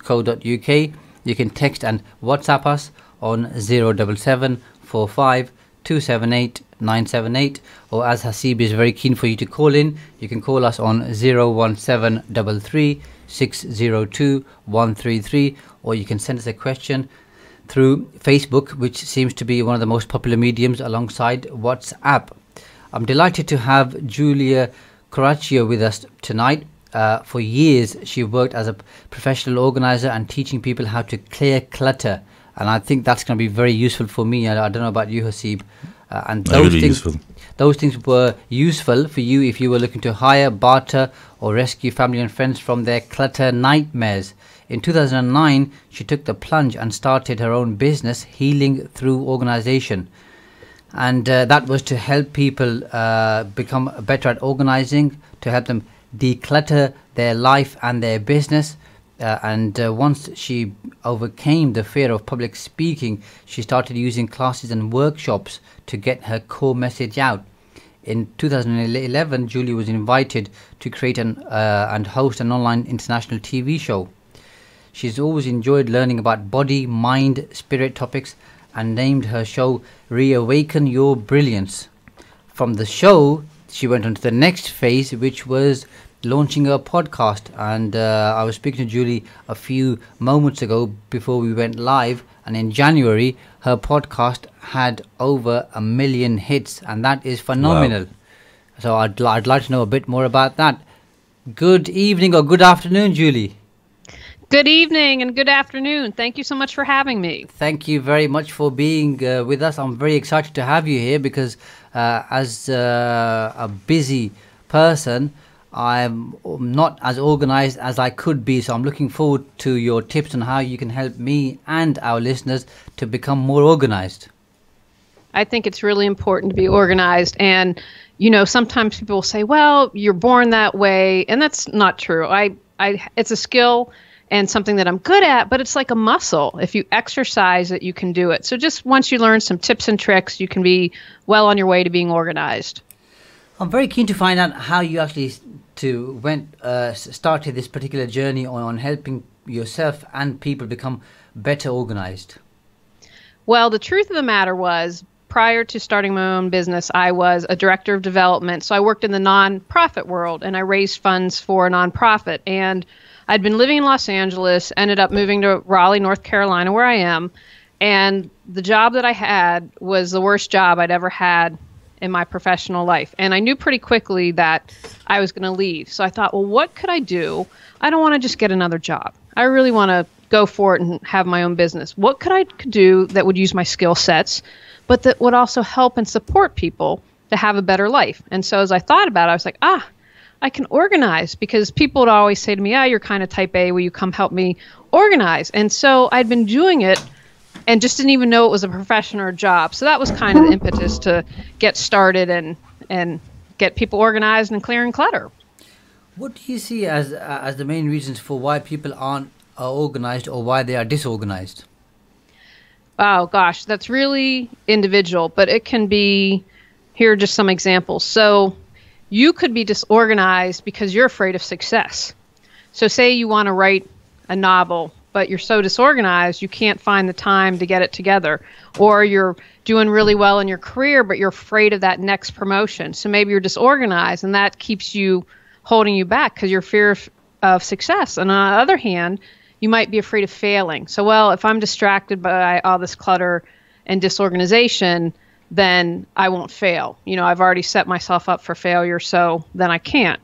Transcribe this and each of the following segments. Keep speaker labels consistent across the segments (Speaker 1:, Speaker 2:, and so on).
Speaker 1: You can text and WhatsApp us on 07745 278 978, or as Hasib is very keen for you to call in, you can call us on 01733 602 133, or you can send us a question through Facebook, which seems to be one of the most popular mediums alongside WhatsApp. I'm delighted to have Julie Coraccion with us tonight. For years, she worked as a professional organizer and teaching people how to clear clutter. And I think that's going to be very useful for me. I don't know about you, Hasib. And those things were useful for you if you were looking to hire, barter, or rescue family and friends from their clutter nightmares. In 2009, she took the plunge and started her own business, Healing Through Organization. And that was to help people become better at organizing, to help them declutter their life and their business. Once she overcame the fear of public speaking, she started using classes and workshops to get her core message out. In 2011, Julie was invited to create and host an online international TV show. She's always enjoyed learning about body, mind, spirit topics, and named her show Reawaken Your Brilliance. From the show, she went on to the next phase, which was launching a podcast. And I was speaking to Julie a few moments ago before we went live, and in January her podcast had over 1 million hits, and that is phenomenal. Wow. So I'd like to know a bit more about that. Good evening or good afternoon, Julie.
Speaker 2: Good evening and good afternoon. Thank you so much for having me.
Speaker 1: Thank you very much for being with us. I'm very excited to have you here because as a busy person, I'm not as organized as I could be. So I'm looking forward to your tips on how you can help me and our listeners to become more organized.
Speaker 2: I think it's really important to be organized. And, you know, sometimes people will say, well, you're born that way. And that's not true. It's a skill and something that I'm good at, but it's like a muscle. If you exercise it, you can do it. So just once you learn some tips and tricks, you can be well on your way to being organized.
Speaker 1: I'm very keen to find out how you actually started this particular journey on helping yourself and people become better organized.
Speaker 2: Well, the truth of the matter was, prior to starting my own business, I was a director of development. So I worked in the nonprofit world, and I raised funds for a nonprofit. And I'd been living in Los Angeles, ended up moving to Raleigh, North Carolina, where I am. And the job that I had was the worst job I'd ever had in my professional life. And I knew pretty quickly that I was going to leave. So I thought, well, what could I do? I don't want to just get another job. I really want to go for it and have my own business. What could I do that would use my skill sets, but that would also help and support people to have a better life? And so as I thought about it, I was like, I can organize, because people would always say to me, you're kind of type A, will you come help me organize? And so I'd been doing it and just didn't even know it was a profession or a job. So that was kind of the impetus to get started and get people organized and clearing clutter.
Speaker 1: What do you see as the main reasons for why people aren't organized or why they are disorganized?
Speaker 2: Oh, gosh, that's really individual, but it can be, here are just some examples. So you could be disorganized because you're afraid of success. So say you want to write a novel, but you're so disorganized you can't find the time to get it together. Or you're doing really well in your career, but you're afraid of that next promotion. So maybe you're disorganized, and that keeps you holding you back because you're fear of success. And on the other hand, you might be afraid of failing. So, well, if I'm distracted by all this clutter and disorganization, then I won't fail. You know, I've already set myself up for failure, so then I can't.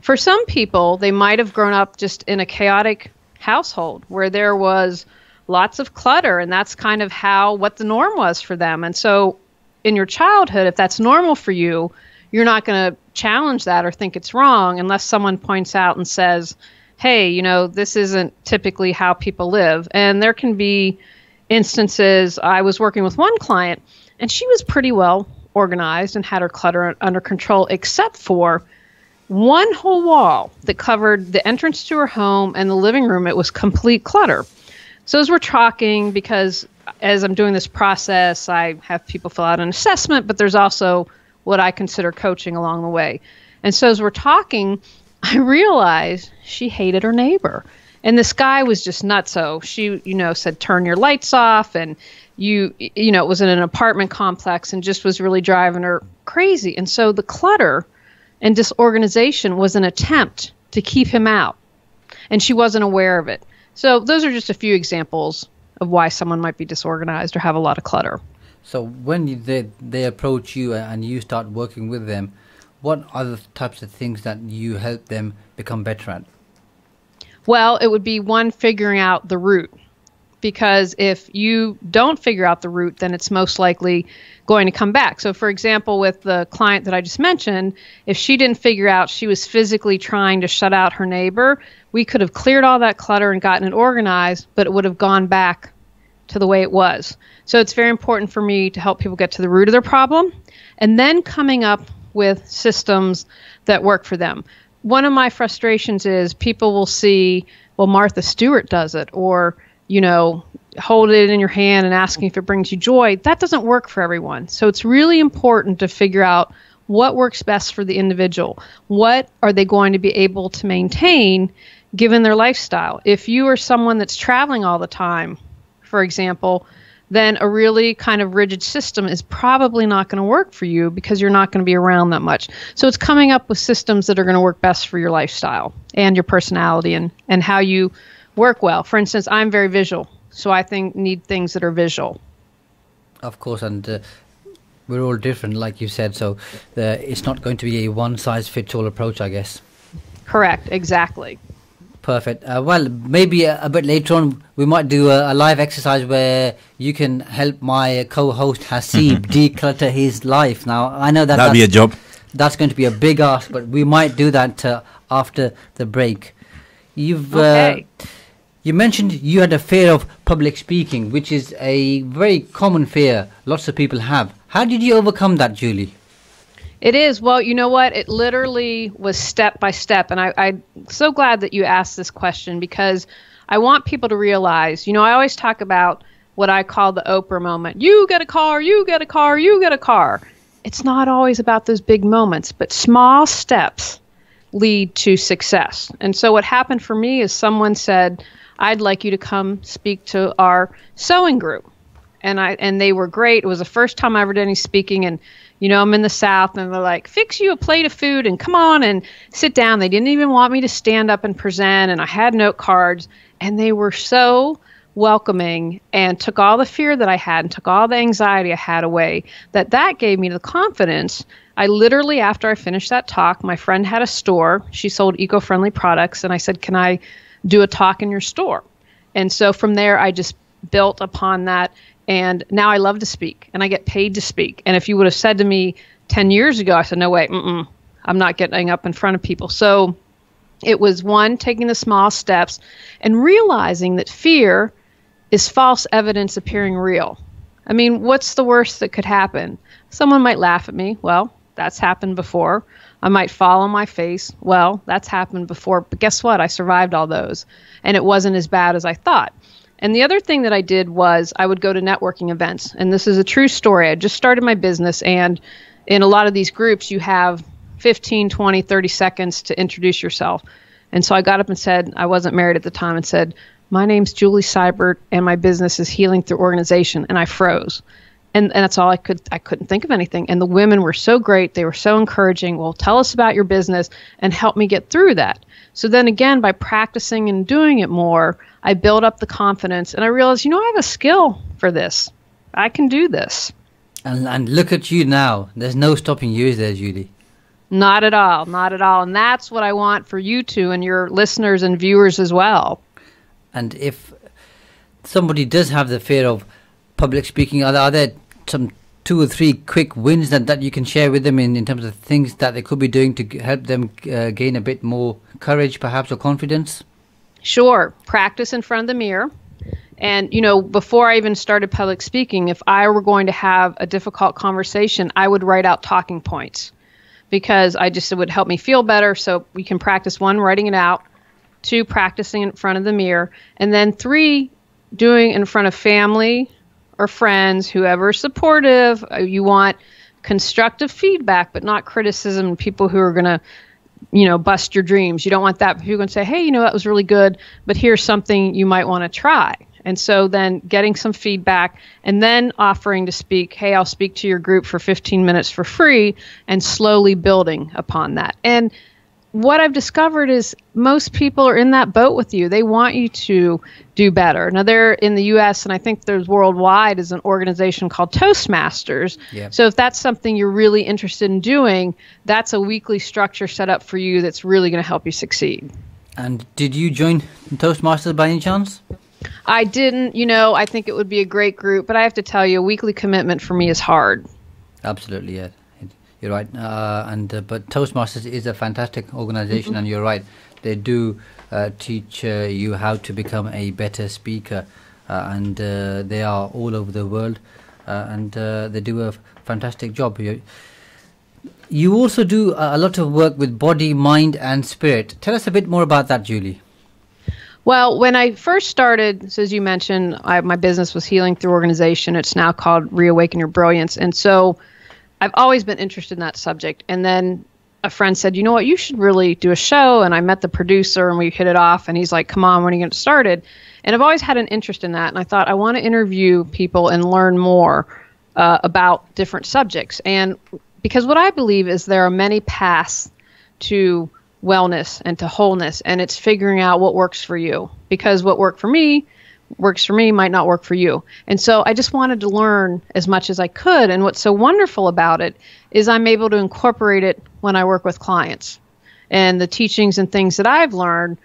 Speaker 2: For some people, they might have grown up just in a chaotic household where there was lots of clutter, and that's kind of what the norm was for them. And so in your childhood, if that's normal for you, you're not going to challenge that or think it's wrong unless someone points out and says, hey, you know, this isn't typically how people live. And there can be instances. I was working with one client, and she was pretty well organized and had her clutter under control, except for one whole wall that covered the entrance to her home and the living room. It was complete clutter. So as we're talking, because as I'm doing this process, I have people fill out an assessment, but there's also what I consider coaching along the way. And so as we're talking, I realized she hated her neighbor. And this guy was just nutso. She, said, turn your lights off. And it was in an apartment complex and just was really driving her crazy. And so the clutter and disorganization was an attempt to keep him out. And she wasn't aware of it. So those are just a few examples of why someone might be disorganized or have a lot of clutter.
Speaker 1: So when they approach you and you start working with them, what are the types of things that you help them become better at?
Speaker 2: Well, it would be one, figuring out the root. Because if you don't figure out the root, then it's most likely going to come back. So for example, with the client that I just mentioned, if she didn't figure out she was physically trying to shut out her neighbor, we could have cleared all that clutter and gotten it organized, but it would have gone back to the way it was. So it's very important for me to help people get to the root of their problem and then coming up with systems that work for them. One of my frustrations is people will see, well, Martha Stewart does it, or hold it in your hand and asking if it brings you joy. That doesn't work for everyone. So it's really important to figure out what works best for the individual. What are they going to be able to maintain given their lifestyle? If you are someone that's traveling all the time, for example, then a really kind of rigid system is probably not going to work for you because you're not going to be around that much. So it's coming up with systems that are going to work best for your lifestyle and your personality and how you work well. For instance, I'm very visual, so I need things that are visual.
Speaker 1: Of course, and we're all different, like you said, so it's not going to be a one-size-fits-all approach, I guess.
Speaker 2: Correct, exactly.
Speaker 1: Perfect. Well, maybe a bit later on, we might do a live exercise where you can help my co-host Hasib declutter his life. Now, I know that'll be a job. That's going to be a big ask, but we might do that after the break. You mentioned you had a fear of public speaking, which is a very common fear lots of people have. How did you overcome that, Julie?
Speaker 2: It is. Well, you know what? It literally was step by step. And I'm so glad that you asked this question because I want people to realize, I always talk about what I call the Oprah moment. You get a car, you get a car, you get a car. It's not always about those big moments, but small steps lead to success. And so what happened for me is someone said, I'd like you to come speak to our sewing group. And they were great. It was the first time I ever did any speaking. And, I'm in the South and they're like, fix you a plate of food and come on and sit down. They didn't even want me to stand up and present. And I had note cards and they were so welcoming and took all the fear that I had and took all the anxiety I had away. That gave me the confidence. I literally, after I finished that talk, my friend had a store. She sold eco-friendly products. And I said, can I do a talk in your store? And so from there, I just built upon that. And now I love to speak and I get paid to speak. And if you would have said to me 10 years ago, I said, no way, I'm not getting up in front of people. So it was one, taking the small steps and realizing that fear is false evidence appearing real. I mean, what's the worst that could happen? Someone might laugh at me. Well, that's happened before. I might fall on my face. Well, that's happened before. But guess what? I survived all those. And it wasn't as bad as I thought. And the other thing that I did was I would go to networking events. And this is a true story. I just started my business. And in a lot of these groups, you have 15, 20, 30 seconds to introduce yourself. And so I got up and said, I wasn't married at the time, and said, my name's Julie Seibert, and my business is Healing Through Organization. And I froze. And that's all I couldn't think of anything. And the women were so great. They were so encouraging. Well, tell us about your business and help me get through that. So then again, by practicing and doing it more, I built up the confidence and I realized, I have a skill for this. I can do this.
Speaker 1: And look at you now. There's no stopping you there, Julie.
Speaker 2: Not at all. Not at all. And that's what I want for you two and your listeners and viewers as well.
Speaker 1: And if somebody does have the fear of public speaking, are there some 2 or 3 quick wins that you can share with them in terms of things that they could be doing to help them gain a bit more courage, perhaps, or confidence?
Speaker 2: Sure. Practice in front of the mirror. And, before I even started public speaking, if I were going to have a difficult conversation, I would write out talking points because it would help me feel better. So we can practice 1, writing it out, 2, practicing in front of the mirror, and then 3, doing in front of family or friends, whoever is supportive. You want constructive feedback, but not criticism, people who are going to bust your dreams. You don't want that. People can say, hey, that was really good, but here's something you might want to try. And so then getting some feedback and then offering to speak, hey, I'll speak to your group for 15 minutes for free, and slowly building upon that. And what I've discovered is most people are in that boat with you. They want you to do better. Now, they're in the U.S., and I think there's worldwide is an organization called Toastmasters.
Speaker 1: Yep.
Speaker 2: So if that's something you're really interested in doing, that's a weekly structure set up for you that's really going to help you succeed.
Speaker 1: And did you join Toastmasters by any chance?
Speaker 2: I didn't. I think it would be a great group, but I have to tell you, a weekly commitment for me is hard.
Speaker 1: Absolutely, yeah. You're right. But Toastmasters is a fantastic organization, and you're right. They do teach you how to become a better speaker, and they are all over the world, and they do a fantastic job. You also do a lot of work with body, mind, and spirit. Tell us a bit more about that, Julie.
Speaker 2: Well, when I first started, so as you mentioned, my business was Healing Through Organization. It's now called Reawaken Your Brilliance. And so I've always been interested in that subject. And then a friend said, you know what, you should really do a show. And I met the producer and we hit it off. And he's like, come on, when are you going to get started? And I've always had an interest in that. And I thought, I want to interview people and learn more about different subjects. And because what I believe is there are many paths to wellness and to wholeness, and it's figuring out what works for you, because what works for me might not work for you. And so I just wanted to learn as much as I could. And what's so wonderful about it is I'm able to incorporate it when I work with clients. And the teachings and things that I've learned,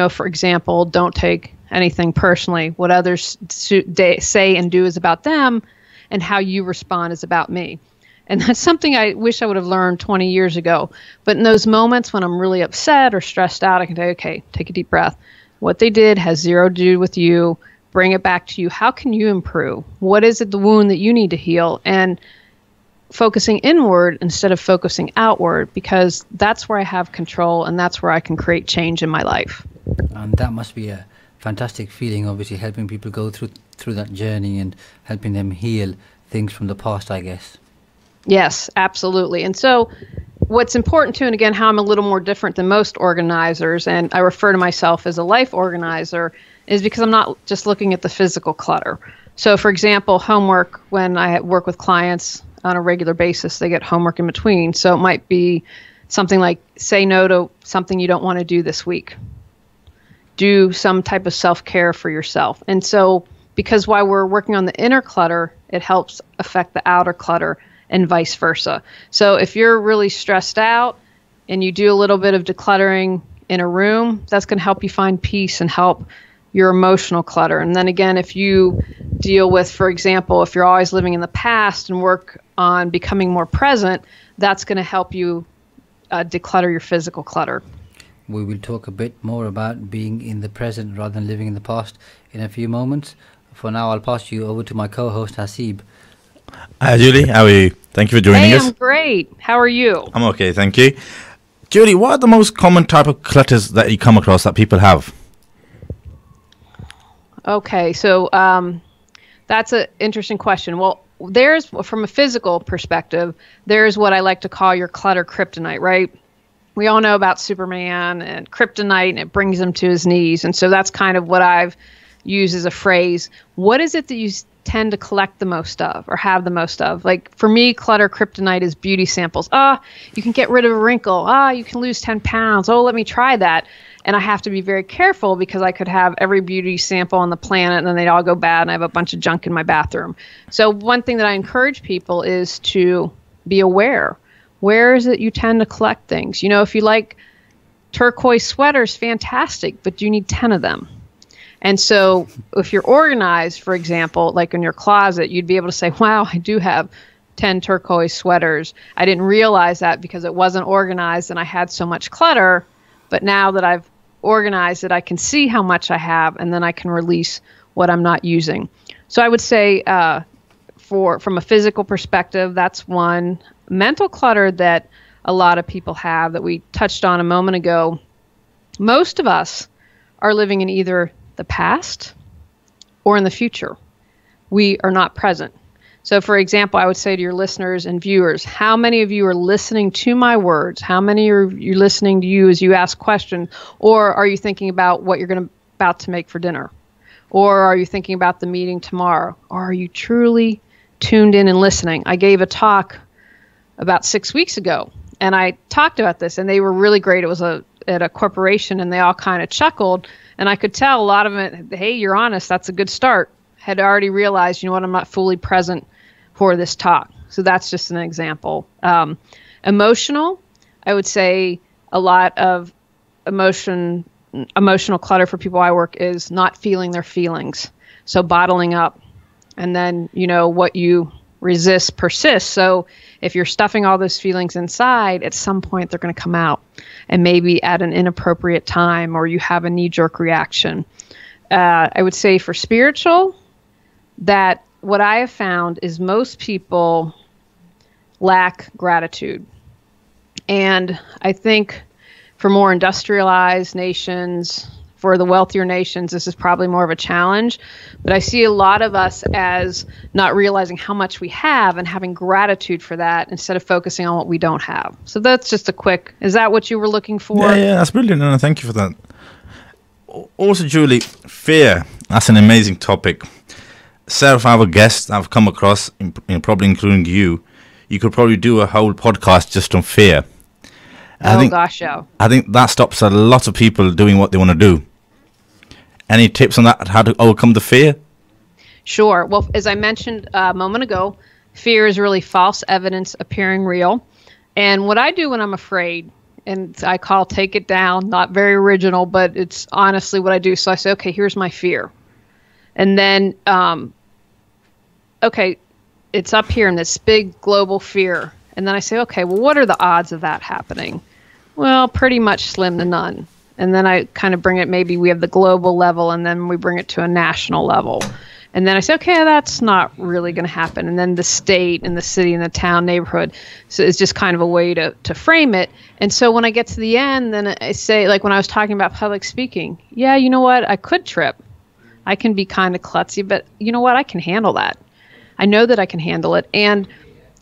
Speaker 2: for example, don't take anything personally. What others say and do is about them, and how you respond is about me. And that's something I wish I would have learned 20 years ago. But in those moments when I'm really upset or stressed out, I can say, okay, take a deep breath. What they did has zero to do with you. Bring it back to you. How can you improve? What is it, the wound that you need to heal? And focusing inward instead of focusing outward, because that's where I have control, and that's where I can create change in my life.
Speaker 1: And that must be a fantastic feeling, obviously, helping people go through that journey and helping them heal things from the past, I guess.
Speaker 2: Yes, absolutely. And so what's important too, and again, how I'm a little more different than most organizers, and I refer to myself as a life organizer, is because I'm not just looking at the physical clutter. So for example, homework, when I work with clients on a regular basis, they get homework in between. So it might be something like, say no to something you don't want to do this week. Do some type of self-care for yourself. And so because while we're working on the inner clutter, it helps affect the outer clutter, and vice versa. So if you're really stressed out and you do a little bit of decluttering in a room, that's going to help you find peace and help your emotional clutter. And then again, if you deal with, for example, if you're always living in the past and work on becoming more present, that's going to help you declutter your physical clutter.
Speaker 1: We will talk a bit more about being in the present rather than living in the past in a few moments. For now, I'll pass you over to my co-host, Hasib.
Speaker 3: Hi, Julie. How are you? Thank you for joining us.
Speaker 2: Hey, I'm great. How are you?
Speaker 3: I'm okay, thank you. Julie, what are the most common type of clutters that you come across that people have?
Speaker 2: Okay, so that's an interesting question. Well, there's, from a physical perspective, there's what I like to call your clutter kryptonite, right? We all know about Superman and kryptonite, and it brings him to his knees. And so that's kind of what I've used as a phrase. What is it that you tend to collect the most of or have the most of? Like for me, clutter kryptonite is beauty samples. You can get rid of a wrinkle. You can lose 10 pounds. Oh, let me try that. And I have to be very careful because I could have every beauty sample on the planet and then they'd all go bad and I have a bunch of junk in my bathroom. So one thing that I encourage people is to be aware. Where is it you tend to collect things? If you like turquoise sweaters, fantastic, but you need 10 of them. And so if you're organized, for example, like in your closet, you'd be able to say, wow, I do have 10 turquoise sweaters. I didn't realize that because it wasn't organized and I had so much clutter. But now that I've organized it, I can see how much I have, and then I can release what I'm not using. So I would say from a physical perspective, that's one. Mental clutter that a lot of people have that we touched on a moment ago. Most of us are living in either the past or in the future. We are not present. So, for example, I would say to your listeners and viewers, how many of you are listening to my words? How many are you listening to you as you ask questions? Or are you thinking about what you're about to make for dinner? Or are you thinking about the meeting tomorrow? Or are you truly tuned in and listening? I gave a talk about 6 weeks ago, and I talked about this, and they were really great. It was at a corporation, and they all kind of chuckled, and I could tell a lot of it, hey, you're honest, that's a good start. Had already realized, you know what, I'm not fully present for this talk. So that's just an example. Emotional, I would say a lot of emotional clutter for people I work is not feeling their feelings. So bottling up, and then, what you resist persists. So if you're stuffing all those feelings inside, at some point they're going to come out, and maybe at an inappropriate time, or you have a knee-jerk reaction. I would say for spiritual, that what I have found is most people lack gratitude. And I think for more industrialized nations, for the wealthier nations, this is probably more of a challenge. But I see a lot of us as not realizing how much we have and having gratitude for that instead of focusing on what we don't have. So that's just a quick, is that what you were looking for?
Speaker 3: Yeah, that's brilliant. And thank you for that. Also, Julie, fear, that's an amazing topic. Several of our guests I've come across, probably including you, you could probably do a whole podcast just on fear. I think that stops a lot of people doing what they want to do. Any tips on that, how to overcome the fear?
Speaker 2: Sure. Well, as I mentioned a moment ago, fear is really false evidence appearing real. And what I do when I'm afraid, and I call take it down, not very original, but it's honestly what I do. So I say, okay, here's my fear. And then, okay, it's up here in this big global fear. And then I say, okay, well, what are the odds of that happening? Well, pretty much slim to none. And then I kind of bring it, maybe we have the global level, and then we bring it to a national level. And then I say, okay, that's not really going to happen. And then the state and the city and the town neighborhood. So it's just kind of a way to frame it. And so when I get to the end, then I say, like when I was talking about public speaking, yeah, you know what? I could trip. I can be kind of klutzy, but you know what? I can handle that. I know that I can handle it. And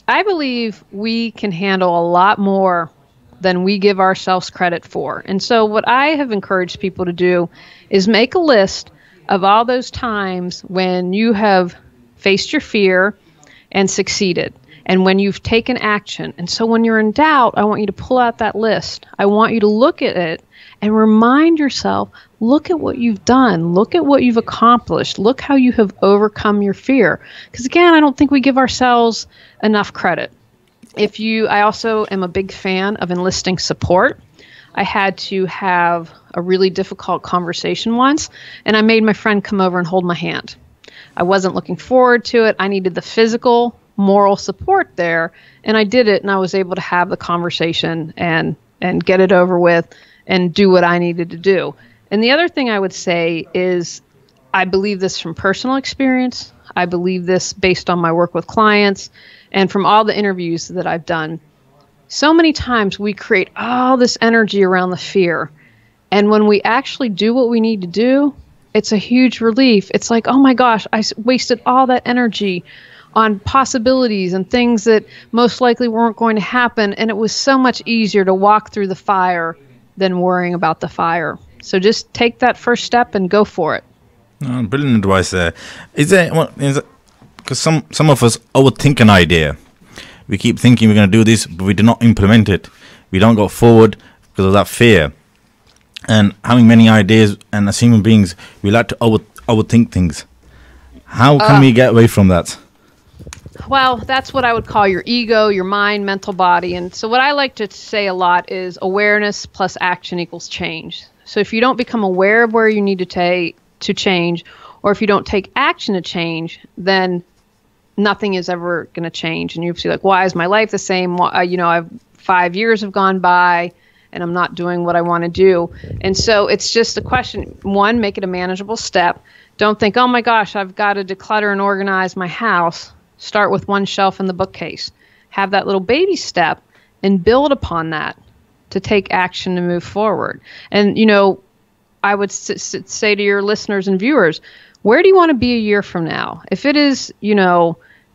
Speaker 2: I believe we can handle a lot more than we give ourselves credit for. And so what I have encouraged people to do is make a list of all those times when you have faced your fear and succeeded, and when you've taken action. And so when you're in doubt, I want you to pull out that list. I want you to look at it and remind yourself, look at what you've done. Look at what you've accomplished. Look how you have overcome your fear. Because again, I don't think we give ourselves enough credit. I also am a big fan of enlisting support. I had to have a really difficult conversation once, and I made my friend come over and hold my hand. I wasn't looking forward to it. I needed the physical, moral support there, and I did it, and I was able to have the conversation and get it over with and do what I needed to do. And the other thing I would say is I believe this from personal experience. I believe this based on my work with clients and from all the interviews that I've done. So many times we create all this energy around the fear. And when we actually do what we need to do, it's a huge relief. It's like, oh my gosh, I wasted all that energy on possibilities and things that most likely weren't going to happen. And it was so much easier to walk through the fire than worrying about the fire. So just take that first step and go for it.
Speaker 3: Oh, brilliant advice there. Because some of us overthink an idea. We keep thinking we're going to do this, but we do not implement it. We don't go forward because of that fear. And having many ideas, and as human beings, we like to overthink things. How can we get away from that?
Speaker 2: Well, that's what I would call your ego, your mind, mental body. And so what I like to say a lot is awareness plus action equals change. So if you don't become aware of where you need to change, or if you don't take action to change, then nothing is ever going to change. And you'll be like, why is my life the same? I've 5 years have gone by and I'm not doing what I want to do. And so it's just a question. One, make it a manageable step. Don't think, oh my gosh, I've got to declutter and organize my house. Start with one shelf in the bookcase. Have that little baby step and build upon that to take action to move forward. And, I would say to your listeners and viewers, where do you want to be a year from now? If it is,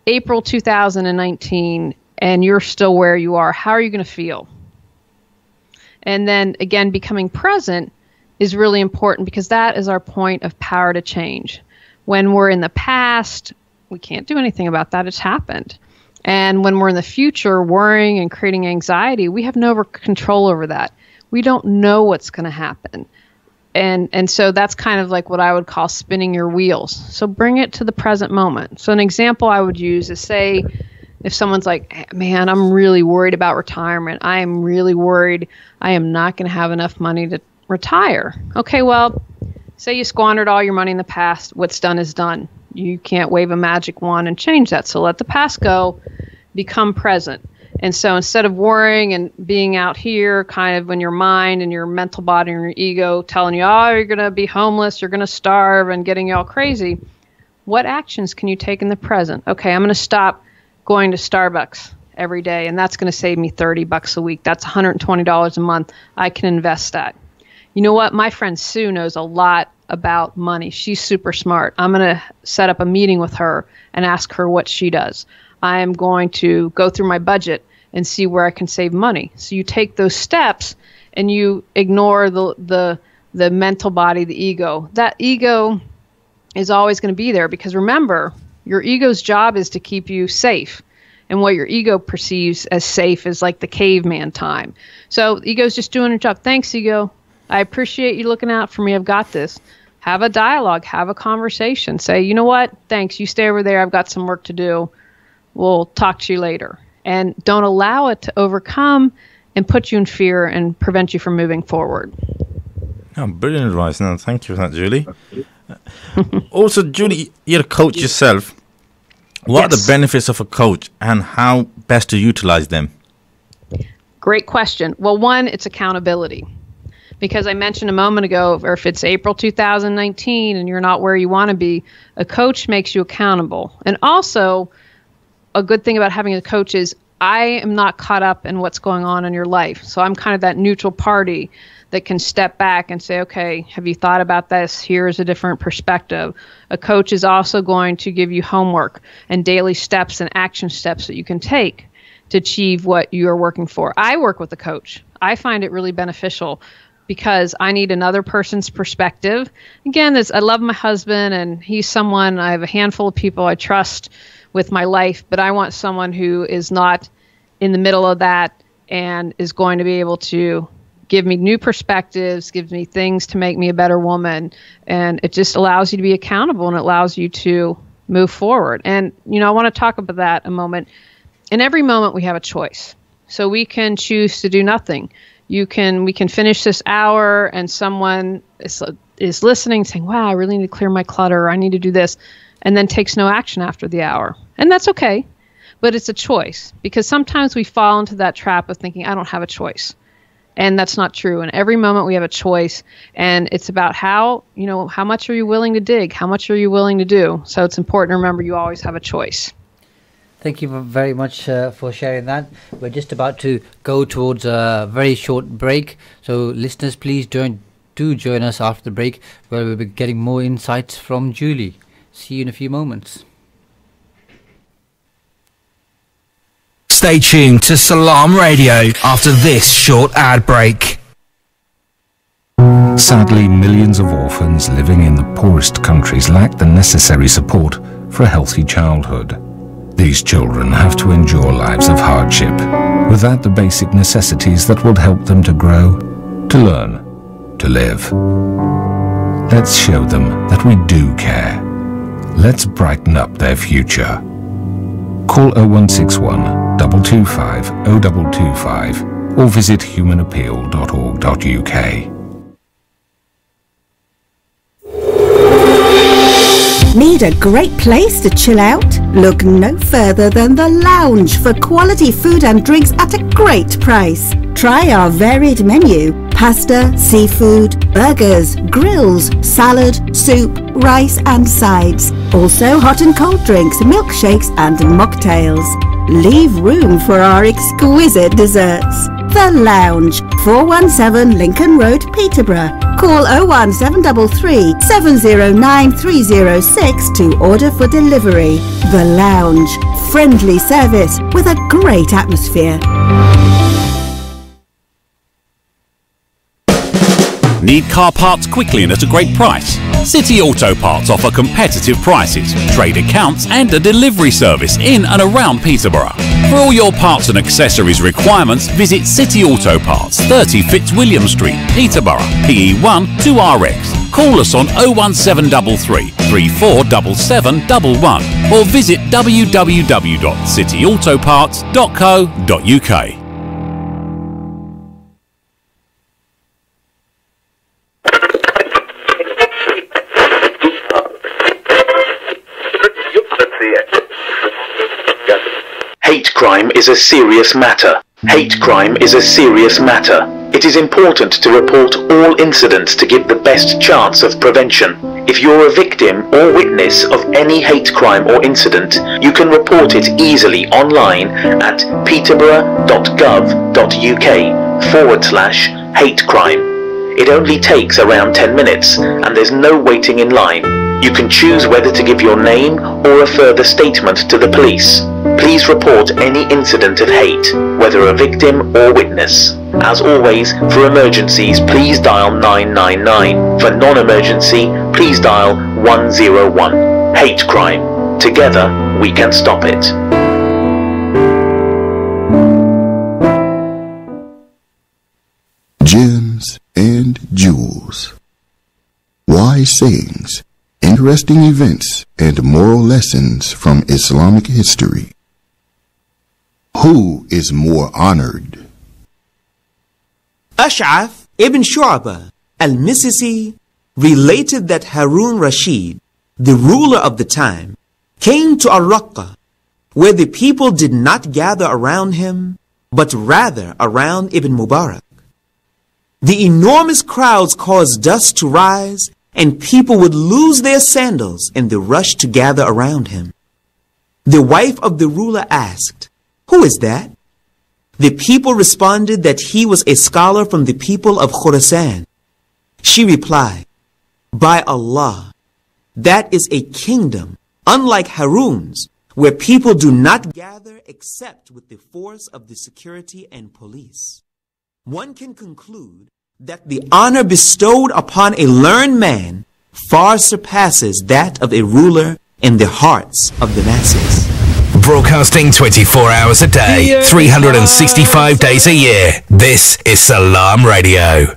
Speaker 2: April 2019 and you're still where you are, how are you going to feel? And then again, becoming present is really important because that is our point of power to change. When we're in the past, we can't do anything about that. It's happened. And when we're in the future, worrying and creating anxiety, we have no control over that. We don't know what's going to happen. And so that's kind of like what I would call spinning your wheels. So bring it to the present moment. So an example I would use is, say, if someone's like, man, I'm really worried about retirement. I am really worried I am not going to have enough money to retire. Okay, well, say you squandered all your money in the past. What's done is done. You can't wave a magic wand and change that. So let the past go, become present. And so instead of worrying and being out here kind of when your mind and your mental body and your ego telling you, oh, you're going to be homeless, you're going to starve and getting you all crazy, what actions can you take in the present? Okay, I'm going to stop going to Starbucks every day, and that's going to save me $30 a week. That's $120 a month. I can invest that. You know what? My friend Sue knows a lot about money. She's super smart. I'm going to set up a meeting with her and ask her what she does. I am going to go through my budget and see where I can save money. So you take those steps and you ignore the mental body, the ego. That ego is always going to be there because remember, your ego's job is to keep you safe. And what your ego perceives as safe is like the caveman time. So ego's just doing its job. Thanks, ego. I appreciate you looking out for me. I've got this. Have a dialogue. Have a conversation. Say, you know what? Thanks. You stay over there. I've got some work to do. We'll talk to you later. And don't allow it to overcome and put you in fear and prevent you from moving forward.
Speaker 3: Oh, brilliant advice. No, thank you for that, Julie. Also, Julie, you're a coach yourself. What are the benefits of a coach and how best to utilize them?
Speaker 2: Great question. Well, one, it's accountability. Because I mentioned a moment ago, or if it's April 2019 and you're not where you want to be, a coach makes you accountable. And also, a good thing about having a coach is I am not caught up in what's going on in your life. So I'm kind of that neutral party that can step back and say, okay, have you thought about this? Here's a different perspective. A coach is also going to give you homework and daily steps and action steps that you can take to achieve what you are working for. I work with a coach. I find it really beneficial because I need another person's perspective. Again, I love my husband, and he's someone, I have a handful of people I trust with my life, but I want someone who is not in the middle of that and is going to be able to give me new perspectives, gives me things to make me a better woman, and it just allows you to be accountable and it allows you to move forward. And, you know, I want to talk about that a moment. In every moment, we have a choice. So we can choose to do nothing. We can finish this hour and someone is listening saying, wow, I really need to clear my clutter, or I need to do this, and then takes no action after the hour. And that's okay, but it's a choice because sometimes we fall into that trap of thinking, I don't have a choice. And that's not true. In every moment we have a choice, and it's about how much are you willing to dig? How much are you willing to do? So it's important to remember you always have a choice.
Speaker 1: Thank you very much for sharing that. We're just about to go towards a very short break. So listeners, please do join us after the break where we'll be getting more insights from Julie. See you in a few moments.
Speaker 4: Stay tuned to Salaam Radio after this short ad break.
Speaker 5: Sadly, millions of orphans living in the poorest countries lack the necessary support for a healthy childhood. These children have to endure lives of hardship without the basic necessities that will help them to grow, to learn, to live. Let's show them that we do care. Let's brighten up their future. Call 0161 225 0225 or visit humanappeal.org.uk.
Speaker 6: Need a great place to chill out? Look no further than The Lounge for quality food and drinks at a great price. Try our varied menu: pasta, seafood, burgers, grills, salad, soup, rice and sides. Also hot and cold drinks, milkshakes and mocktails. Leave room for our exquisite desserts. The Lounge, 417 Lincoln Road, Peterborough. Call 01733 709 306 to order for delivery. The Lounge. Friendly service with a great atmosphere.
Speaker 7: Need car parts quickly and at a great price? City Auto Parts offer competitive prices, trade accounts and a delivery service in and around Peterborough. For all your parts and accessories requirements, visit City Auto Parts, 30 Fitzwilliam Street, Peterborough, PE1 2RX. Call us on 01733 347711 or visit www.cityautoparts.co.uk.
Speaker 8: Hate crime is a serious matter. Hate crime is a serious matter. It is important to report all incidents to give the best chance of prevention. If you're a victim or witness of any hate crime or incident, you can report it easily online at peterborough.gov.uk/hate crime. It only takes around 10 minutes and there's no waiting in line. You can choose whether to give your name or a further statement to the police. Please report any incident of hate, whether a victim or witness. As always, for emergencies, please dial 999. For non-emergency, please dial 101. Hate crime. Together, we can stop it.
Speaker 9: Gems and jewels. Wise sayings, interesting events, and moral lessons from Islamic history. Who is more honored?
Speaker 10: Ash'ath ibn Shu'abah al-Misisi related that Harun Rashid, the ruler of the time, came to Al-Raqqa, where the people did not gather around him, but rather around Ibn Mubarak. The enormous crowds caused dust to rise, and people would lose their sandals in the rush to gather around him. The wife of the ruler asked, "Who is that?" The people responded that he was a scholar from the people of Khorasan. She replied, "By Allah, that is a kingdom, unlike Harun's, where people do not gather except with the force of the security and police." One can conclude that the honor bestowed upon a learned man far surpasses that of a ruler in the hearts of the masses.
Speaker 4: Broadcasting 24 hours a day, 365 days a year. This is Salaam Radio.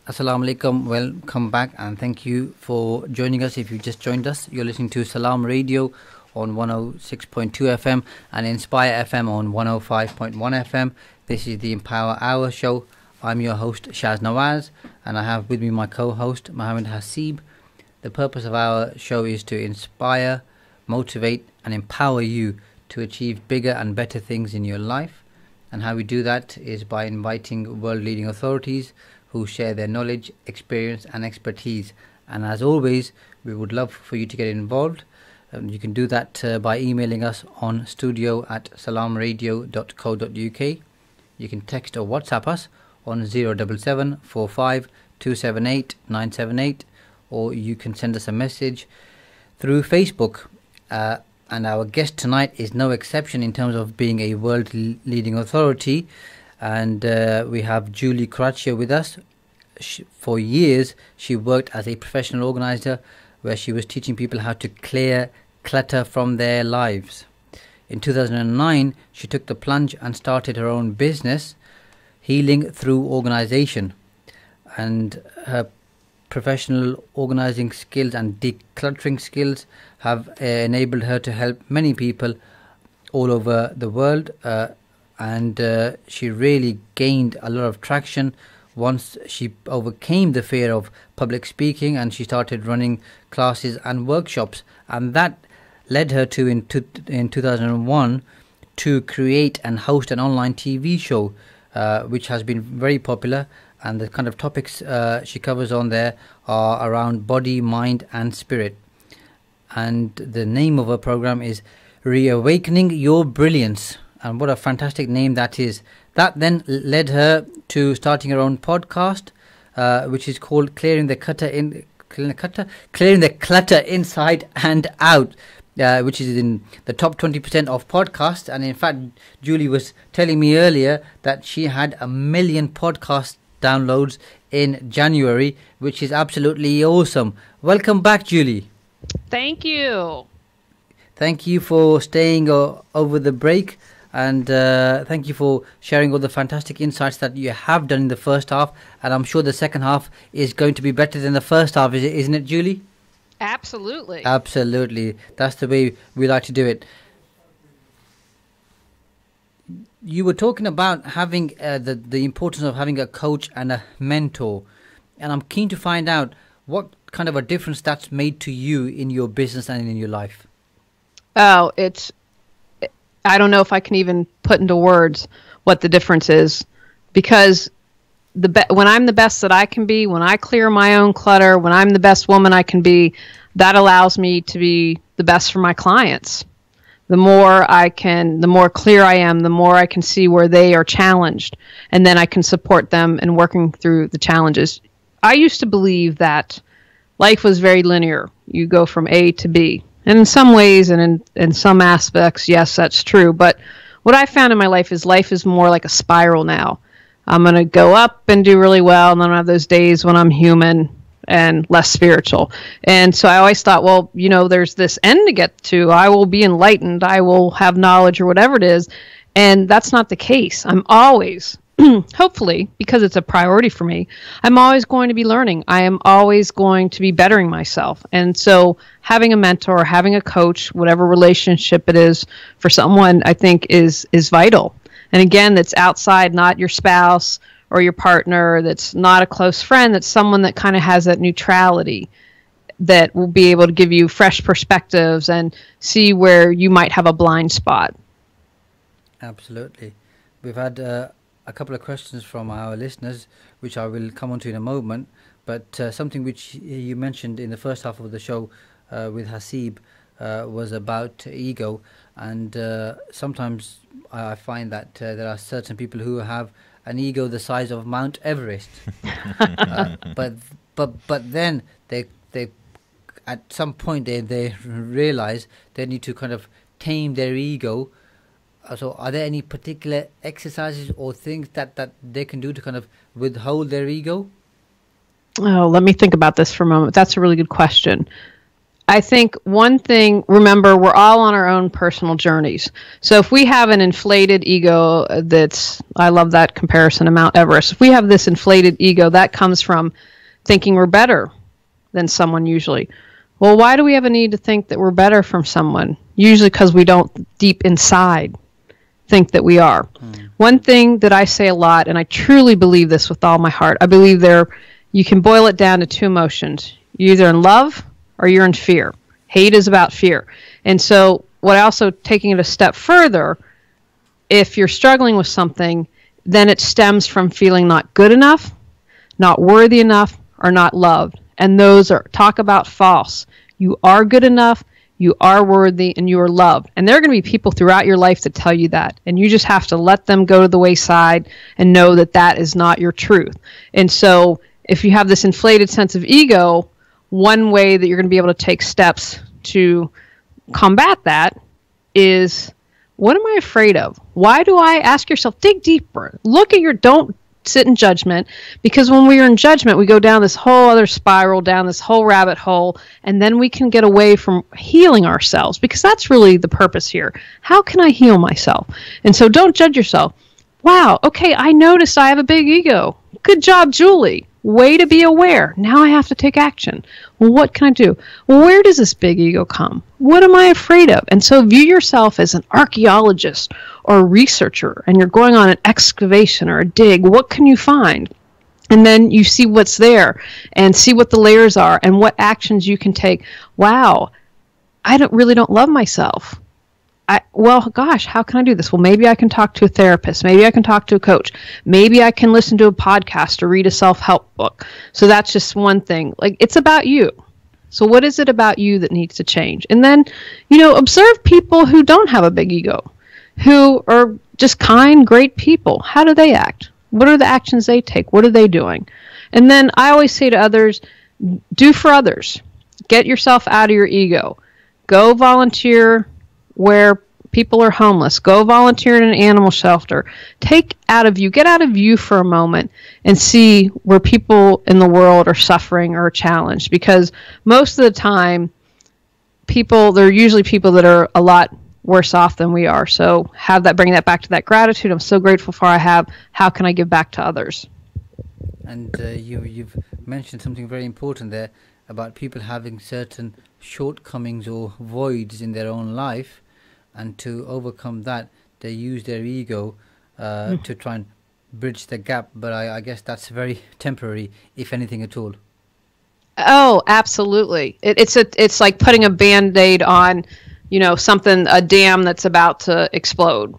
Speaker 1: Assalamu alaikum, welcome back and thank you for joining us. If you just joined us, you're listening to Salaam Radio on 106.2 FM and Inspire FM on 105.1 FM. This is the Empower Hour show. I'm your host Shaz Nawaz and I have with me my co-host Mohammed Hasib. The purpose of our show is to inspire, motivate and empower you to achieve bigger and better things in your life. And how we do that is by inviting world-leading authorities who share their knowledge, experience and expertise. And as always, we would love for you to get involved. You can do that by emailing us on studio@salamradio.co.uk. You can text or WhatsApp us on 077 45 278 978, or you can send us a message through Facebook. And our guest tonight is no exception in terms of being a world-leading authority. And we have Julie Coraccion with us. For years, she worked as a professional organizer where she was teaching people how to clear clutter from their lives. In 2009, she took the plunge and started her own business, Healing Through Organization. And her professional organizing skills and decluttering skills have enabled her to help many people all over the world. And she really gained a lot of traction once she overcame the fear of public speaking and she started running classes and workshops. And that led her to, in 2001, to create and host an online TV show, which has been very popular. And the kind of topics she covers on there are around body, mind and spirit. And the name of her program is Reawakening Your Brilliance. And what a fantastic name that is. That then led her to starting her own podcast, which is called Clearing the Clutter Inside and Out, which is in the top 20% of podcasts. And in fact, Julie was telling me earlier that she had 1 million podcast downloads in January, which is absolutely awesome. Welcome back, Julie.
Speaker 2: Thank you.
Speaker 1: Thank you for staying over the break, and thank you for sharing all the fantastic insights that you have done in the first half. And I'm sure the second half is going to be better than the first half, isn't it, Julie?
Speaker 2: Absolutely.
Speaker 1: Absolutely. That's the way we like to do it. You were talking about having the importance of having a coach and a mentor, and I'm keen to find out what kind of a difference that's made to you in your business and in your life.
Speaker 2: Oh, I don't know if I can even put into words what the difference is, because when I'm the best that I can be, when I clear my own clutter, when I'm the best woman I can be, that allows me to be the best for my clients. The more clear I am, the more I can see where they are challenged, and then I can support them in working through the challenges. I used to believe that life was very linear. You go from A to B. And in some ways and in some aspects, yes, that's true. But what I found in my life is more like a spiral now. I'm going to go up and do really well, and then I have those days when I'm human and less spiritual. And so I always thought, well, there's this end to get to. I will be enlightened. I will have knowledge or whatever it is. And that's not the case. I'm always, hopefully, because it's a priority for me, I'm always going to be learning. I am always going to be bettering myself. And so having a mentor, having a coach, whatever relationship it is for someone, I think is vital. And again, that's outside, not your spouse or your partner, that's not a close friend, that's someone that kind of has that neutrality, that will be able to give you fresh perspectives and see where you might have a blind spot.
Speaker 1: Absolutely. We've had a couple of questions from our listeners, which I will come on to in a moment. But something which you mentioned in the first half of the show with Hasib was about ego. And sometimes I find that there are certain people who have an ego the size of Mount Everest. But then they at some point they realize they need to kind of tame their ego. So are there any particular exercises or things that they can do to kind of withhold their ego?
Speaker 2: Oh, let me think about this for a moment. That's a really good question. I think one thing, remember, we're all on our own personal journeys. So if we have an inflated ego I love that comparison to Mount Everest. If we have this inflated ego, that comes from thinking we're better than someone usually. Well, why do we have a need to think that we're better from someone? Usually because we don't deep inside think that we are. One thing that I say a lot, and I truly believe this with all my heart, I believe you can boil it down to two emotions. You're either in love or you're in fear. Hate is about fear. And so what I also, taking it a step further, if you're struggling with something, then it stems from feeling not good enough, not worthy enough, or not loved. And those are, talk about false. You are good enough, you are worthy, and you are loved. And there are going to be people throughout your life that tell you that. And you just have to let them go to the wayside and know that that is not your truth. And so if you have this inflated sense of ego, one way that you're going to be able to take steps to combat that is, what am I afraid of? Why do I ask yourself, dig deeper, look at don't sit in judgment, because when we are in judgment, we go down this whole other spiral, down this whole rabbit hole, and then we can get away from healing ourselves, because that's really the purpose here. How can I heal myself? And so don't judge yourself. Wow, okay, I noticed I have a big ego. Good job, Julie. Way to be aware. Now I have to take action. Well, what can I do? Well, where does this big ego come? What am I afraid of? And so view yourself as an archaeologist or a researcher, and you're going on an excavation or a dig. What can you find? And then you see what's there and see what the layers are and what actions you can take. Wow, I really don't love myself. Well, gosh, how can I do this? Well, maybe I can talk to a therapist. Maybe I can talk to a coach. Maybe I can listen to a podcast or read a self-help book. So that's just one thing. Like, it's about you. So what is it about you that needs to change? And then, observe people who don't have a big ego, who are just kind, great people. How do they act? What are the actions they take? What are they doing? And then I always say to others, do for others. Get yourself out of your ego. Go volunteer where people are homeless. Go volunteer in an animal shelter. Get out of you for a moment and see where people in the world are suffering or challenged. Because most of the time, they're usually people that are a lot worse off than we are. So bring that back to that gratitude. I'm so grateful for I have. How can I give back to others?
Speaker 1: And you've mentioned something very important there about people having certain shortcomings or voids in their own life, and to overcome that, they use their ego to try and bridge the gap. But I guess that's very temporary, if anything at all. Oh,
Speaker 2: absolutely. It's like putting a Band-Aid on, a dam that's about to explode.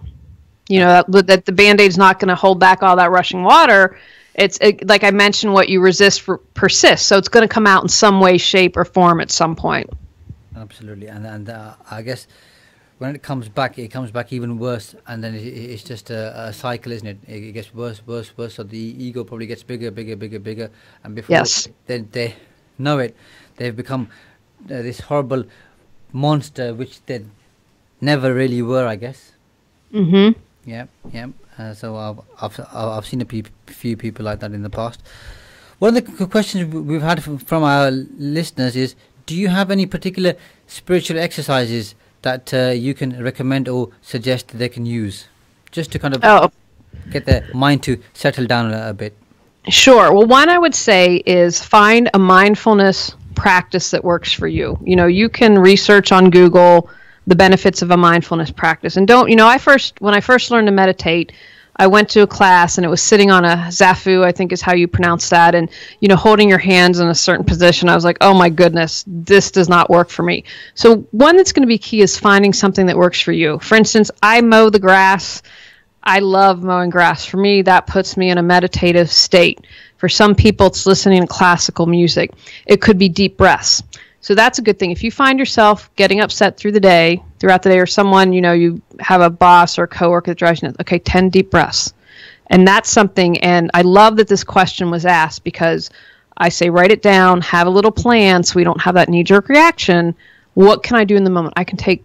Speaker 2: That the Band-Aid's not going to hold back all that rushing water. Like I mentioned, what you resist persists. So it's going to come out in some way, shape, or form at some point.
Speaker 1: Absolutely. And I guess when it comes back even worse. And then it's just a cycle, isn't it? It gets worse. So the ego probably gets bigger. And before they know it, they've become this horrible monster, which they never really were, I guess.
Speaker 2: Mm-hmm.
Speaker 1: Yeah. So I've seen a few people like that in the past. One of the questions we've had from our listeners is, do you have any particular spiritual exercises that you can recommend or suggest that they can use, just to kind of get their mind to settle down a bit?
Speaker 2: Sure. Well, one I would say is find a mindfulness practice that works for you. You can research on Google the benefits of a mindfulness practice. And when I first learned to meditate, I went to a class and it was sitting on a zafu, I think is how you pronounce that, and holding your hands in a certain position. I was like, oh my goodness, this does not work for me. So one that's going to be key is finding something that works for you. For instance, I mow the grass. I love mowing grass. For me, that puts me in a meditative state. For some people, it's listening to classical music. It could be deep breaths. So that's a good thing. If you find yourself getting upset throughout the day, or someone, you have a boss or a coworker that drives you nuts, okay, 10 deep breaths. And that's something, and I love that this question was asked, because I say write it down, have a little plan so we don't have that knee-jerk reaction. What can I do in the moment? I can take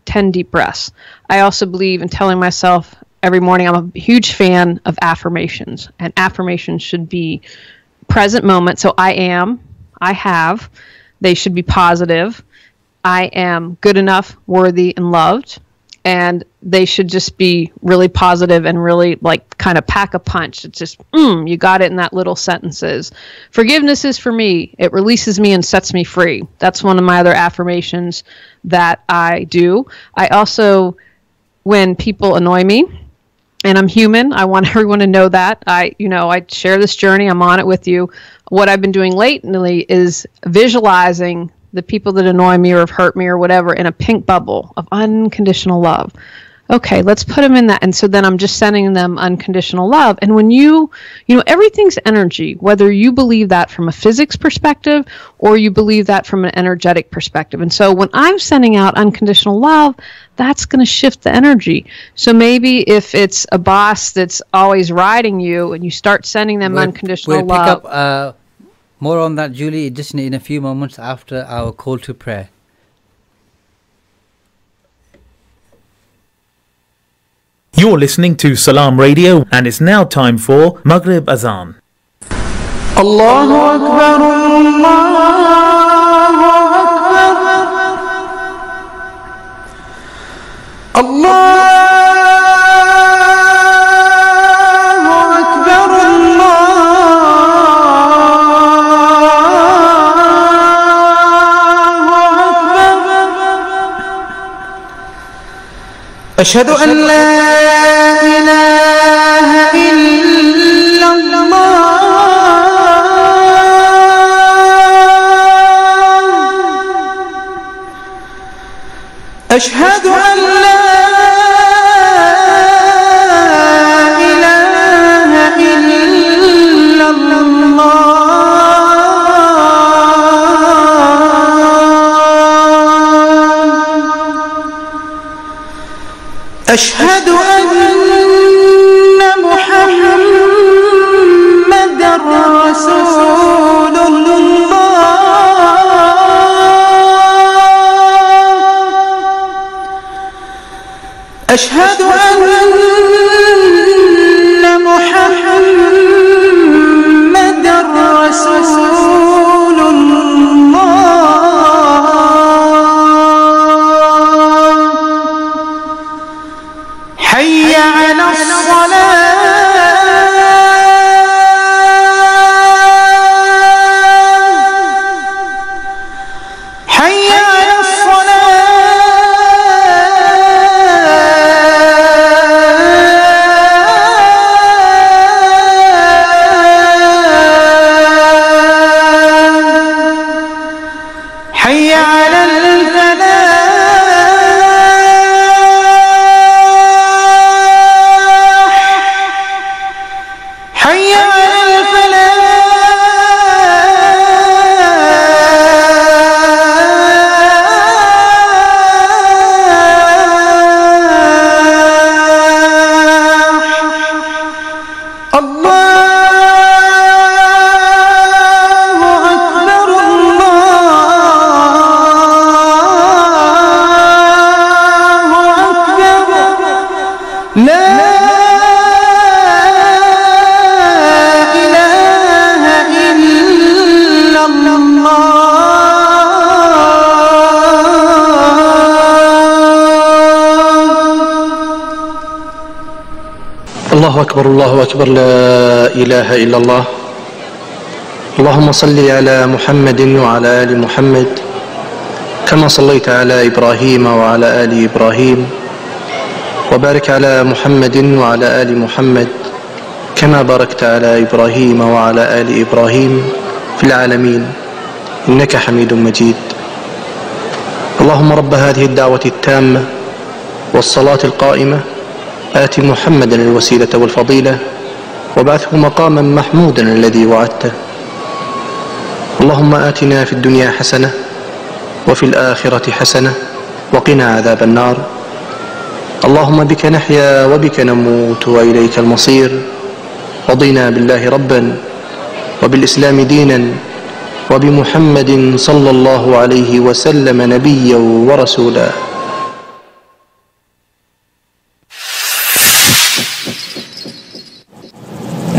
Speaker 2: 10 deep breaths. I also believe in telling myself every morning, I'm a huge fan of affirmations, and affirmations should be present moment. So I have, they should be positive. I am good enough, worthy, and loved. And they should just be really positive and really kind of pack a punch. It's just, you got it in that little sentences. Forgiveness is for me. It releases me and sets me free. That's one of my other affirmations that I do. I also, when people annoy me, and I'm human, I want everyone to know that. I share this journey. I'm on it with you. What I've been doing lately is visualizing the people that annoy me or have hurt me or whatever in a pink bubble of unconditional love. Okay, let's put them in that. And so then I'm just sending them unconditional love. And when everything's energy, whether you believe that from a physics perspective or you believe that from an energetic perspective. And so when I'm sending out unconditional love, that's going to shift the energy. So maybe if it's a boss that's always riding you and you start sending them unconditional love.
Speaker 1: We'll pick up more on that, Julie, just in a few moments after our call to prayer.
Speaker 11: You're listening to Salaam Radio, and it's now time for Maghrib Azan.
Speaker 12: Allahu Akbar, Allahu Akbar, Allahu Akbar, Ashhadu an la ilaha illallah, Ashhadu an la ilaha illallah, Ashhadu anna Muhammadan Rasulullah. أشهد أن محمد رسول الله حي على الصلاة حي على حي على الفلاح حي على الفلاح الله أكبر الله أكبر لا إله إلا
Speaker 13: الله أكبر الله أكبر لا إله إلا الله. اللهم صل على محمد وعلى آل محمد كما صليت على إبراهيم وعلى آل إبراهيم، وبارك على محمد وعلى آل محمد كما باركت على إبراهيم وعلى آل إبراهيم في العالمين إنك حميد مجيد. اللهم رب هذه الدعوة التامة والصلاة القائمة آت محمدا الوسيلة والفضيلة وابعثه مقاما محمودا الذي وعدته. اللهم آتنا في الدنيا حسنة وفي الآخرة حسنة وقنا عذاب النار. اللهم بك نحيا وبك نموت وإليك المصير. رضينا بالله ربا وبالإسلام دينا وبمحمد صلى الله عليه وسلم نبيا ورسولا.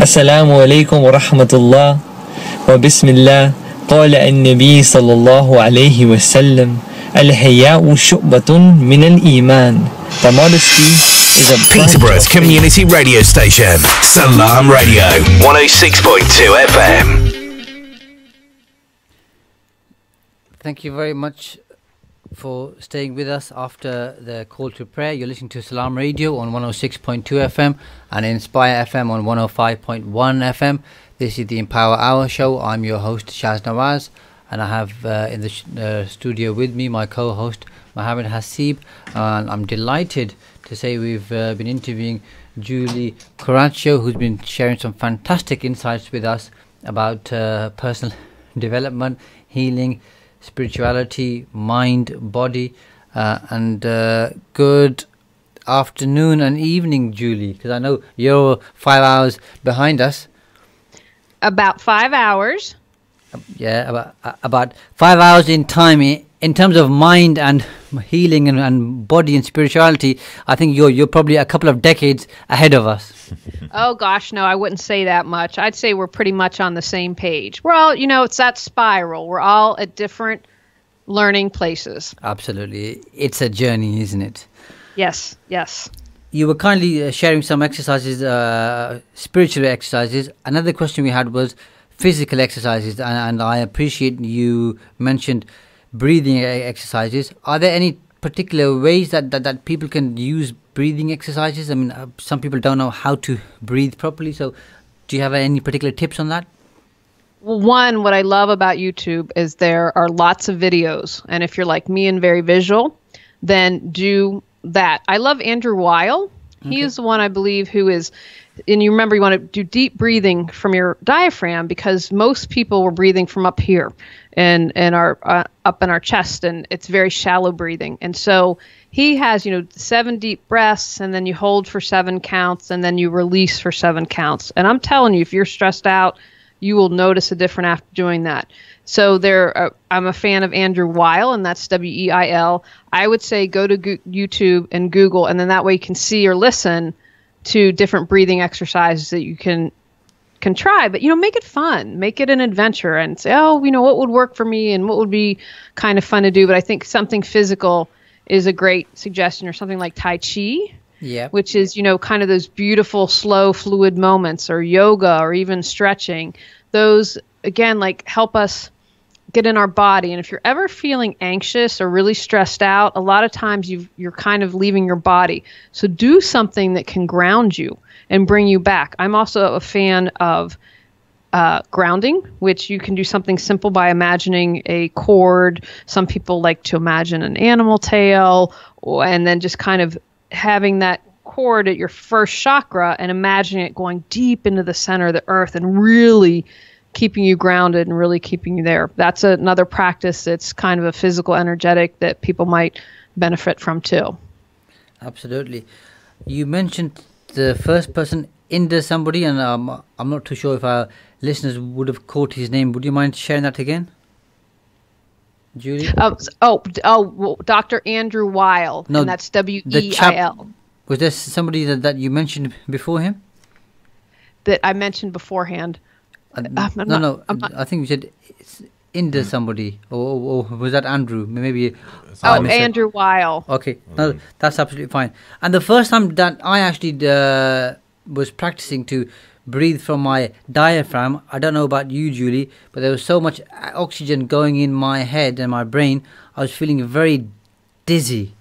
Speaker 14: السلام عليكم ورحمة الله وبسم الله. قال النبي صلى الله عليه وسلم الحياء شعبة من الإيمان. The modesty is a
Speaker 4: Peterborough's community radio station, Salaam Radio, 106.2 FM.
Speaker 1: Thank you very much for staying with us after the call to prayer. You're listening to Salaam Radio on 106.2 FM and Inspire FM on 105.1 FM. This is the Empower Hour show. I'm your host Shaz Nawaz, and I have in the studio with me my co-host Mohammed Hasib, and I'm delighted to say we've been interviewing Julie Coraccion, who's been sharing some fantastic insights with us about personal development, healing, spirituality, mind, body, and good afternoon and evening, Julie, because I know you're 5 hours behind us.
Speaker 2: About 5 hours.
Speaker 1: Yeah, about 5 hours in time. In terms of mind and healing and body and spirituality, I think you're probably a couple of decades ahead of us.
Speaker 2: Oh gosh, no, I wouldn't say that much. I'd say we're pretty much on the same page. We're all, it's that spiral. We're all at different learning places.
Speaker 1: Absolutely. It's a journey, isn't it?
Speaker 2: Yes, yes.
Speaker 1: You were kindly sharing some exercises, spiritual exercises. Another question we had was physical exercises, and I appreciate you mentioned breathing exercises. Are there any particular ways that people can use breathing exercises? I mean, some people don't know how to breathe properly, so do you have any particular tips on that?
Speaker 2: Well, one, what I love about YouTube is there are lots of videos, and if you're like me and very visual, then do that. I love Andrew Weil. Okay. He is the one, I believe, who is, and you remember you want to do deep breathing from your diaphragm, because most people were breathing from up here and our up in our chest, and it's very shallow breathing. And so he has, 7 deep breaths, and then you hold for 7 counts, and then you release for 7 counts. And I'm telling you, if you're stressed out, you will notice a difference after doing that. So I'm a fan of Andrew Weil, and that's Weil. I would say go to YouTube and Google, and then that way you can see or listen to different breathing exercises that you can try. But, make it fun. Make it an adventure and say, what would work for me and what would be kind of fun to do. But I think something physical is a great suggestion, or something like Tai Chi.
Speaker 1: Yeah.
Speaker 2: Which is, kind of those beautiful, slow, fluid moments, or yoga, or even stretching. Those, again, like help us get in our body. And if you're ever feeling anxious or really stressed out, a lot of times you're kind of leaving your body. So do something that can ground you and bring you back. I'm also a fan of grounding, which you can do something simple by imagining a cord. Some people like to imagine an animal tail, and then just kind of having that cord at your first chakra and imagining it going deep into the center of the earth and really keeping you grounded and really keeping you there. That's another practice that's kind of a physical, energetic, that people might benefit from too.
Speaker 1: Absolutely. You mentioned the first person Inder somebody, and I'm not too sure if our listeners would have caught his name. Would you mind sharing that again, Julie?
Speaker 2: Dr. Andrew Weil, and that's Weil.
Speaker 1: Was there somebody that you mentioned before him?
Speaker 2: That I mentioned beforehand.
Speaker 1: I think you said Inder somebody, or was that Andrew? Maybe.
Speaker 2: Andrew Weil.
Speaker 1: Okay, no, that's absolutely fine. And the first time that I actually was practicing to breathe from my diaphragm, I don't know about you, Julie, but there was so much oxygen going in my head and my brain, I was feeling very dizzy.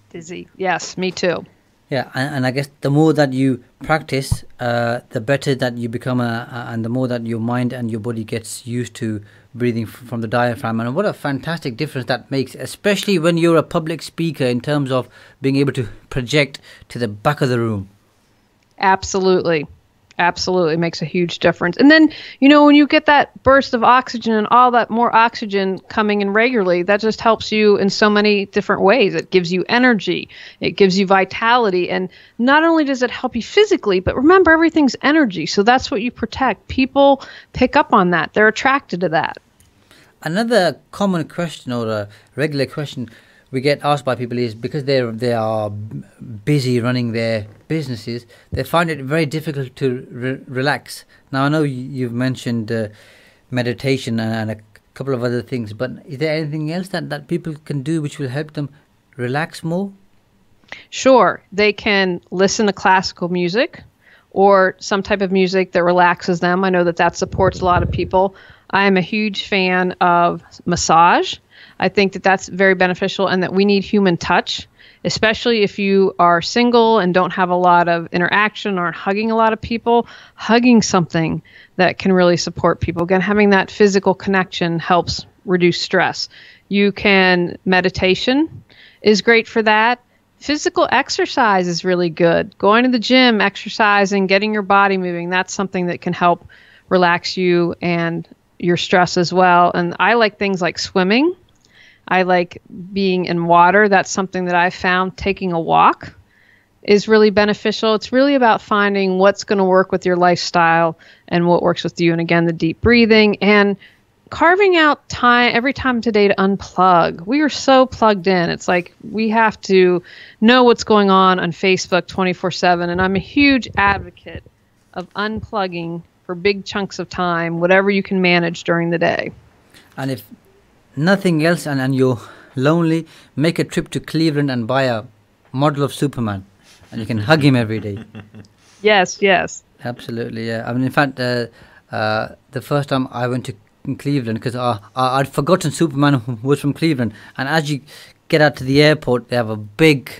Speaker 2: Yes, me too.
Speaker 1: Yeah, and I guess the more that you practice, the better that you become, and the more that your mind and your body gets used to breathing from the diaphragm. And what a fantastic difference that makes, especially when you're a public speaker, in terms of being able to project to the back of the room.
Speaker 2: Absolutely. Absolutely makes a huge difference. And then, when you get that burst of oxygen and all that more oxygen coming in regularly, that just helps you in so many different ways. It gives you energy. It gives you vitality. And not only does it help you physically, but remember, everything's energy. So that's what you protect. People pick up on that. They're attracted to that.
Speaker 1: Another common question, or a regular question we get asked by people, is because they are busy running their businesses, they find it very difficult to relax. Now, I know you've mentioned meditation and a couple of other things, but is there anything else that people can do which will help them relax more?
Speaker 2: Sure. They can listen to classical music or some type of music that relaxes them. I know that supports a lot of people. I am a huge fan of massage. I think that that's very beneficial, and that we need human touch, especially if you are single and don't have a lot of interaction or hugging a lot of people. Hugging something that can really support people. Again, having that physical connection helps reduce stress. Meditation is great for that. Physical exercise is really good. Going to the gym, exercising, getting your body moving, that's something that can help relax you and your stress as well. And I like things like swimming. I like being in water. That's something that I found. Taking a walk is really beneficial. It's really about finding what's going to work with your lifestyle and what works with you. And again, the deep breathing and carving out time every time today to unplug. We are so plugged in. It's like we have to know what's going on Facebook 24/7. And I'm a huge advocate of unplugging for big chunks of time, whatever you can manage during the day.
Speaker 1: And if nothing else, and you're lonely, make a trip to Cleveland and buy a model of Superman, and you can hug him every day.
Speaker 2: Yes.
Speaker 1: Absolutely, yeah. I mean, in fact, the first time I went to Cleveland, because I'd forgotten Superman was from Cleveland, and as you get out to the airport, they have a big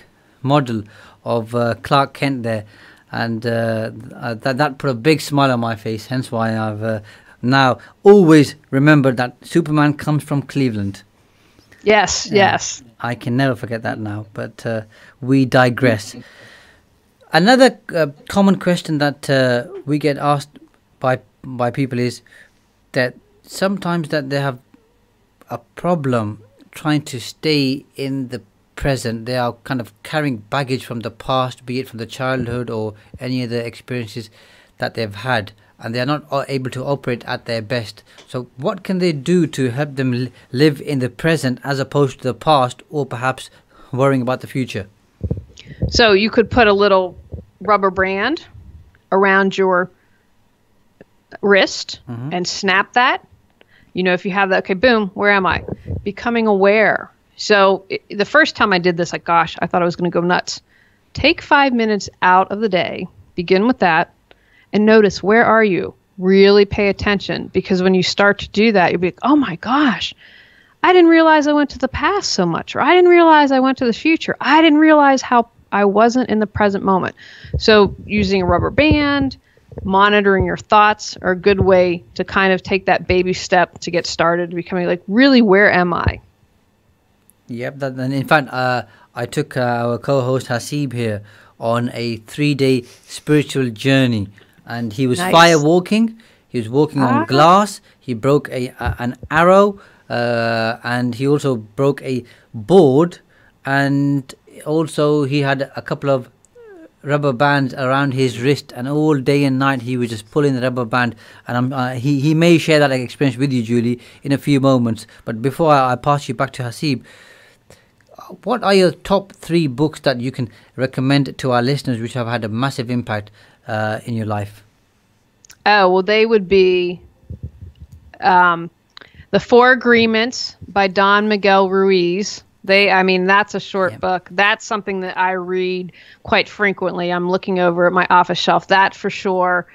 Speaker 1: model of Clark Kent there, and that put a big smile on my face, hence why I've now always remember that Superman comes from Cleveland.
Speaker 2: Yes.
Speaker 1: I can never forget that now, but we digress. Another common question that we get asked by people is that sometimes that they have a problem trying to stay in the present. They are kind of carrying baggage from the past, be it from the childhood or any other experiences that they've had. and they are not able to operate at their best. So what can they do to help them live in the present as opposed to the past, or perhaps worrying about the future?
Speaker 2: So you could put a little rubber band around your wrist and snap that. You know, if you have that, okay, boom, where am I? Becoming aware. So the first time I did this, like, gosh, I thought I was going to go nuts. Take 5 minutes out of the day, begin with that, and notice, where are you? Really pay attention, because when you start to do that, you'll be like, oh my gosh, I didn't realize I went to the past so much, or I didn't realize I went to the future. I didn't realize how I wasn't in the present moment. So using a rubber band, monitoring your thoughts are a good way to kind of take that baby step to get started, becoming like, really, where am I?
Speaker 1: Yep, and in fact, I took our co-host Hasib here on a 3-day spiritual journey, and he was firewalking. He was walking on glass. He broke an arrow, and he also broke a board, and also he had a couple of rubber bands around his wrist, and all day and night he was just pulling the rubber band. And he may share that experience with you, Julie, in a few moments. But before I pass you back to Hasib, what are your top 3 books that you can recommend to our listeners which have had a massive impact in your life?
Speaker 2: Oh, well, they would be The 4 Agreements by Don Miguel Ruiz. That's a short book. That's something that I read quite frequently. I'm looking over at my office shelf, that for sure.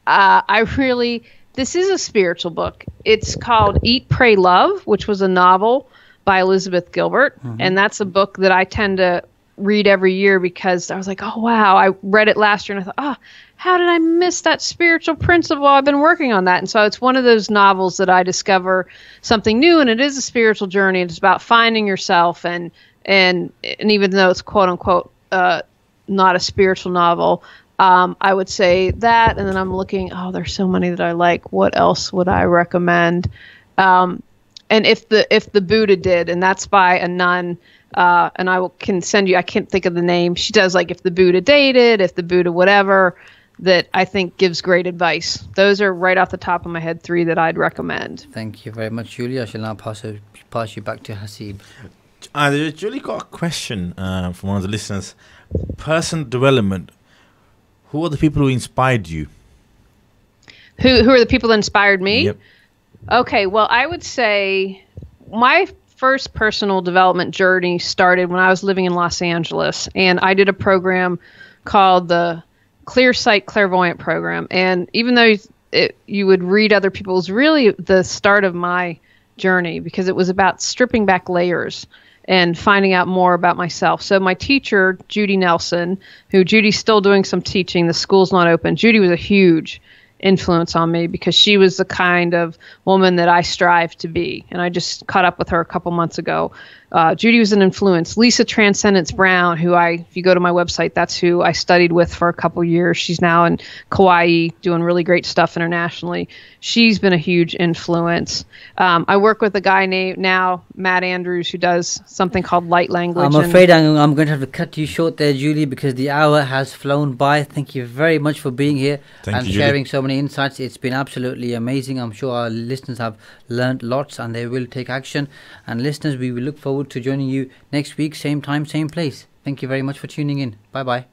Speaker 2: This is a spiritual book. It's called Eat, Pray, Love, which was a novel by Elizabeth Gilbert. And that's a book that I tend to read every year, because I was like, oh, wow. I read it last year and I thought, how did I miss that spiritual principle? I've been working on that. And so it's one of those novels that I discover something new, and it is a spiritual journey. It's about finding yourself, and even though it's quote unquote not a spiritual novel, I would say that. And then I'm looking, there's so many that I like. What else would I recommend? And if the Buddha did, and that's by a nun, and can send you, I can't think of the name. She does like If the Buddha Dated, If the Buddha whatever, that I think gives great advice. Those are right off the top of my head 3 that I'd recommend.
Speaker 1: Thank you very much, Julie. I shall now pass you back to Hasib.
Speaker 3: Julie got a question from one of the listeners. Personal development. Who are the people who inspired you?
Speaker 2: Who are the people that inspired me?
Speaker 3: Yep.
Speaker 2: Okay, well, I would say my first personal development journey started when I was living in Los Angeles, and I did a program called the Clear Sight Clairvoyant Program. And even though you would read other people, it was really the start of my journey, because it was about stripping back layers and finding out more about myself. So my teacher, Judy Nelson, who Judy's still doing some teaching, the school's not open. Judy was a huge influence on me, because she was the kind of woman that I strive to be. And I just caught up with her a couple months ago. Judy was an influence. Lisa Transcendence Brown, if you go to my website, that's who I studied with for a couple years. She's now in Kauai doing really great stuff internationally. She's been a huge influence. I work with a guy named now Matt Andrews, who does something called light language.
Speaker 1: I'm afraid I'm going to have to cut you short there, Julie, because the hour has flown by. Thank you very much for being here and sharing so many insights. It's been absolutely amazing. I'm sure our listeners have learned lots, and they will take action. And listeners, we will look forward to joining you next week, same time, same place. Thank you very much for tuning in. Bye bye.